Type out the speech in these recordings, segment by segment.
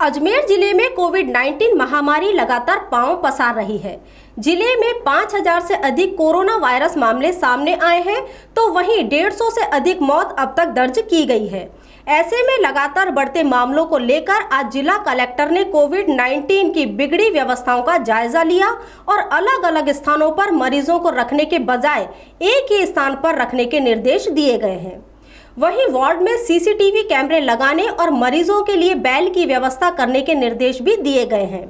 अजमेर जिले में कोविड-19 महामारी लगातार पांव पसार रही है। जिले में 5000 से अधिक कोरोना वायरस मामले सामने आए हैं, तो वहीं 150 से अधिक मौत अब तक दर्ज की गई है। ऐसे में लगातार बढ़ते मामलों को लेकर आज जिला कलेक्टर ने कोविड-19 की बिगड़ी व्यवस्थाओं का जायजा लिया और अलग अलग स्थानों पर मरीजों को रखने के बजाय एक ही स्थान पर रखने के निर्देश दिए गए हैं। वहीं वार्ड में सीसीटीवी कैमरे लगाने और मरीजों के लिए बैल की व्यवस्था करने के निर्देश भी दिए गए हैं।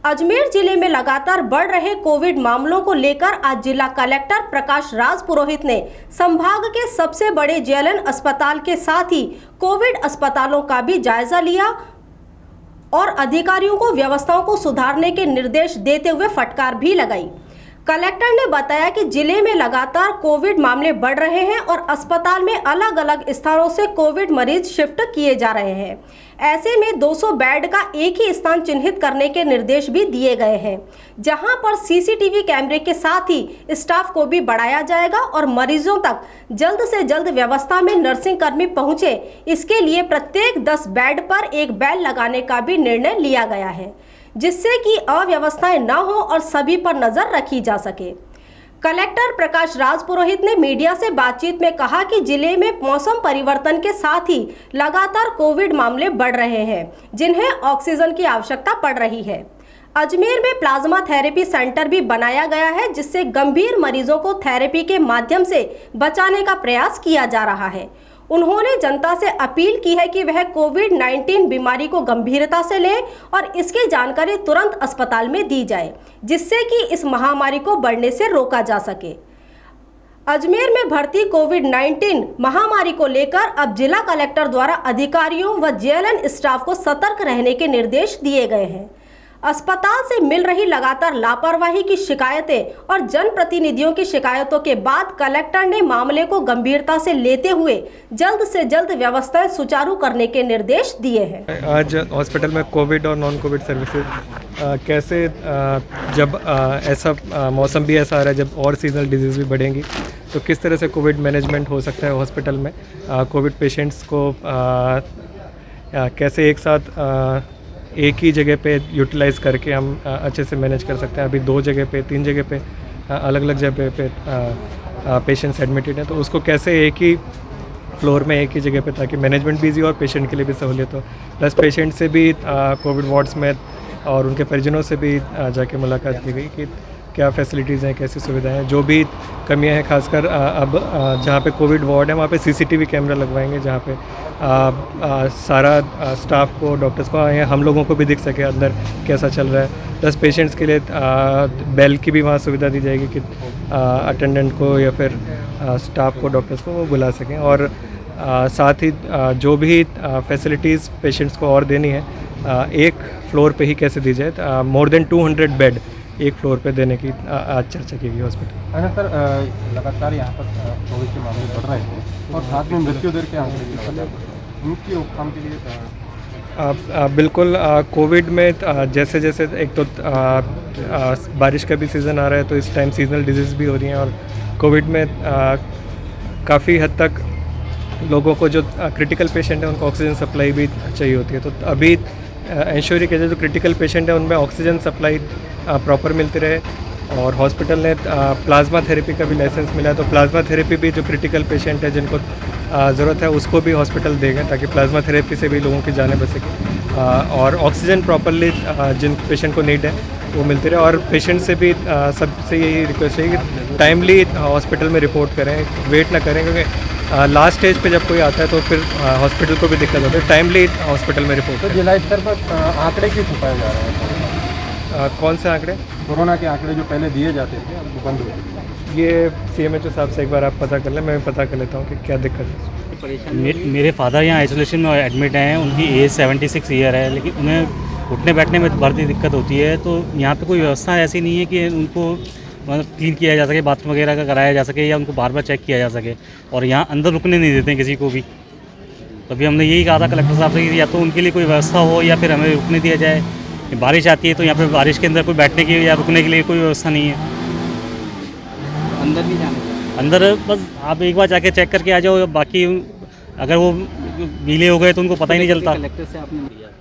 अजमेर जिले में लगातार बढ़ रहे कोविड मामलों को लेकर आज जिला कलेक्टर प्रकाश राज पुरोहित ने संभाग के सबसे बड़े जेएलएन अस्पताल के साथ ही कोविड अस्पतालों का भी जायजा लिया और अधिकारियों को व्यवस्थाओं को सुधारने के निर्देश देते हुए फटकार भी लगाई। कलेक्टर ने बताया कि जिले में लगातार कोविड मामले बढ़ रहे हैं और अस्पताल में अलग अलग स्थानों से कोविड मरीज शिफ्ट किए जा रहे हैं। ऐसे में 200 बेड का एक ही स्थान चिन्हित करने के निर्देश भी दिए गए हैं, जहां पर सीसीटीवी कैमरे के साथ ही स्टाफ को भी बढ़ाया जाएगा और मरीजों तक जल्द से जल्द व्यवस्था में नर्सिंग कर्मी पहुंचे, इसके लिए प्रत्येक 10 बेड पर एक बेल लगाने का भी निर्णय लिया गया है, जिससे कि अव्यवस्थाएं न हो और सभी पर नजर रखी जा सके। कलेक्टर प्रकाश राज पुरोहित ने मीडिया से बातचीत में कहा कि जिले में मौसम परिवर्तन के साथ ही लगातार कोविड मामले बढ़ रहे हैं, जिन्हें ऑक्सीजन की आवश्यकता पड़ रही है। अजमेर में प्लाज्मा थेरेपी सेंटर भी बनाया गया है, जिससे गंभीर मरीजों को थेरेपी के माध्यम से बचाने का प्रयास किया जा रहा है। उन्होंने जनता से अपील की है कि वह कोविड-19 बीमारी को गंभीरता से ले और इसकी जानकारी तुरंत अस्पताल में दी जाए, जिससे कि इस महामारी को बढ़ने से रोका जा सके। अजमेर में भर्ती कोविड-19 महामारी को लेकर अब जिला कलेक्टर द्वारा अधिकारियों व जेएलएन स्टाफ को सतर्क रहने के निर्देश दिए गए हैं। अस्पताल से मिल रही लगातार लापरवाही की शिकायतें और जनप्रतिनिधियों की शिकायतों के बाद कलेक्टर ने मामले को गंभीरता से लेते हुए जल्द से जल्द व्यवस्थाएं सुचारू करने के निर्देश दिए हैं। आज हॉस्पिटल में कोविड और नॉन कोविड सर्विसेज कैसे जब ऐसा मौसम भी ऐसा आ रहा है, जब और सीजनल डिजीज़ भी बढ़ेंगी, तो किस तरह से कोविड मैनेजमेंट हो सकता है हॉस्पिटल में, कोविड पेशेंट्स को कैसे एक साथ एक ही जगह पे यूटिलाइज़ करके हम अच्छे से मैनेज कर सकते हैं। अभी 2 जगह पे 3 जगह पे अलग अलग जगह पे पेशेंट्स एडमिटेड हैं, तो उसको कैसे एक ही फ्लोर में एक ही जगह पे, ताकि मैनेजमेंट भी ईजी और पेशेंट के लिए भी सहूलियत हो। प्लस पेशेंट से भी कोविड वार्ड्स में और उनके परिजनों से भी जाके मुलाकात की गई कि क्या फैसिलिटीज़ हैं, कैसी सुविधाएं हैं, जो भी कमियां हैं। खासकर अब जहाँ पे कोविड वार्ड है वहाँ पे सीसीटीवी कैमरा लगवाएंगे, जहाँ पे सारा स्टाफ को, डॉक्टर्स को, हम लोगों को भी दिख सके अंदर कैसा चल रहा है। प्लस पेशेंट्स के लिए बेल की भी वहाँ सुविधा दी जाएगी कि अटेंडेंट को या फिर स्टाफ को, डॉक्टर्स को वो बुला सकें। और साथ ही जो भी फैसिलिटीज़ पेशेंट्स को और देनी है, एक फ्लोर पे ही कैसे दी जाए। मोर देन 200 बेड एक फ्लोर पे देने की आज चर्चा की गई हॉस्पिटल। है सर, लगातार यहाँ पर कोविड के मामले बढ़ रहे हैं और साथ में मृत्यु दर के आंकड़े उनकी रोकथाम के लिए बिल्कुल कोविड में जैसे जैसे एक तो बारिश का भी सीज़न आ रहा है, तो इस टाइम सीजनल डिजीज़ भी हो रही हैं और कोविड में काफ़ी हद तक लोगों को जो क्रिटिकल पेशेंट है उनको ऑक्सीजन सप्लाई भी चाहिए होती है। तो अभी इंश्योर किया जाए जो क्रिटिकल पेशेंट है उनमें ऑक्सीजन सप्लाई प्रॉपर मिलती रहे। और हॉस्पिटल ने प्लाज्मा थेरेपी का भी लाइसेंस मिला है, तो प्लाज्मा थेरेपी भी जो क्रिटिकल पेशेंट है जिनको ज़रूरत है उसको भी हॉस्पिटल देगा, ताकि प्लाज्मा थेरेपी से भी लोगों की जानें बच सकें। और ऑक्सीजन प्रॉपरली जिन पेशेंट को नीड है वो मिलती रहे। और पेशेंट से भी सबसे यही रिक्वेस्ट है कि टाइमली हॉस्पिटल में रिपोर्ट करें, वेट ना करें, क्योंकि लास्ट स्टेज पे जब कोई आता है तो फिर हॉस्पिटल को भी दिक्कत होती है। टाइमली हॉस्पिटल में रिपोर्ट। तो जिला स्तर पर आंकड़े क्यों छुपाए जा रहे हैं? कौन से आंकड़े? कोरोना के आंकड़े जो पहले दिए जाते थे अब बंद हो गए। ये CMHO साहब से एक बार आप पता कर लें, मैं पता कर लेता हूँ कि क्या दिक्कत है। मेरे फादर यहाँ आइसोलेशन में एडमिट हैं, उनकी एज 76 ईयर है, लेकिन उन्हें उठने बैठने में बढ़ती दिक्कत होती है। तो यहाँ पे कोई व्यवस्था ऐसी नहीं है कि उनको मतलब क्लीन किया जा सके, बाथरूम वगैरह का कराया जा सके या उनको बार बार चेक किया जा सके। और यहाँ अंदर रुकने नहीं देते हैं किसी को भी। तो अभी हमने यही कहा था कलेक्टर साहब से कि या तो उनके लिए कोई व्यवस्था हो या फिर हमें रुकने दिया जाए। बारिश आती है तो यहाँ पे बारिश के अंदर कोई बैठने की या रुकने के लिए कोई व्यवस्था नहीं है। अंदर नहीं जाना, अंदर बस आप एक बार जाके चेक करके आ जाओ। बाकी अगर वो गीले हो गए तो उनको पता ही नहीं चलता।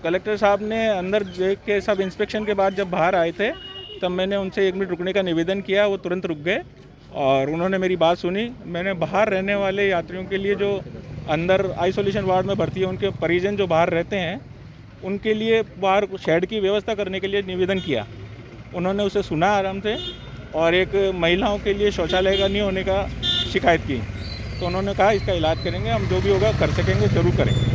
कलेक्टर साहब ने अंदर देख के सब इंस्पेक्शन के बाद जब बाहर आए थे तब मैंने उनसे 1 मिनट रुकने का निवेदन किया, वो तुरंत रुक गए और उन्होंने मेरी बात सुनी। मैंने बाहर रहने वाले यात्रियों के लिए जो अंदर आइसोलेशन वार्ड में भर्ती है, उनके परिजन जो बाहर रहते हैं, उनके लिए बाहर शेड की व्यवस्था करने के लिए निवेदन किया। उन्होंने उसे सुना आराम से और एक महिलाओं के लिए शौचालय का नहीं होने का शिकायत की, तो उन्होंने कहा इसका इलाज करेंगे, हम जो भी होगा कर सकेंगे ज़रूर करेंगे।